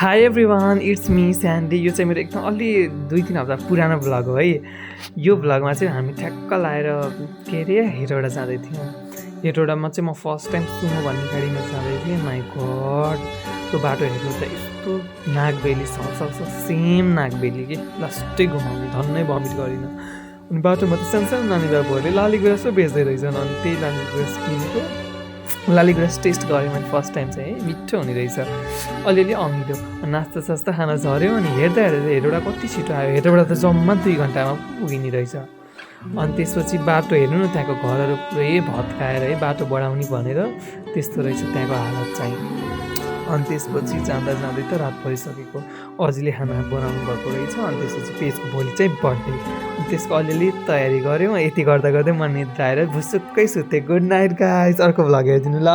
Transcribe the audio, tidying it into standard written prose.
High everyone, it's me sandy. यो चाहिँ मेरो एकदम अलि 2-3 हप्ता पुरानो भ्लग हो है। यो भ्लगमा चाहिँ हामी ठ्याक्क लाएर के अरे हेटौडा जाँदै थियौँ। हेटौडामा चाहिँ म फर्स्ट टाइम सुमो भन्ने गाडीमा जाँदै थिएँ। माई गड, त्यो बाटो हेर्नु त यस्तो नागबेली सेम नागबेली कि लास्टै घुमाउने, धन्नै भमिट गरिनँ। अनि बाटोमा त सानो नानी बाबुहरूले लालीगुराँस पो बेच्दै रहेछन्। अनि त्यही लालीगुराँस किनेको, लालीगुराँस टेस्ट गरेँ मैले फर्स्ट टाइम चाहिँ। है मिठो हुने रहेछ, अलिअलि अमिलो। नास्ता सास्ता खान झऱ्यो। अनि हेर्दा हेटौडा कति छिटो आयो। हेटौडा त जम्मा 2 घन्टामा पुगिने रहेछ। अनि त्यसपछि बाटो हेर्नु न, त्यहाँको घरहरू पुरै भत्काएर है बाटो बढाउने भनेर त्यस्तो रहेछ त्यहाँको हालत चाहिँ। अनि त्यसपछि जाँदा जाँदै त रात परिसकेको, अझैले खाना बनाउनु भएको रहेछ। अनि त्यसपछि त्यसको भोलि चाहिँ बर्थडे। अनि त्यसको अलिअलि तयारी गऱ्यौँ। यति गर्दा गर्दै म निद्रा आएर भुसुक्कै सुतेँ। Good night guys. अर्को भ्लग हेरिदिनु ल।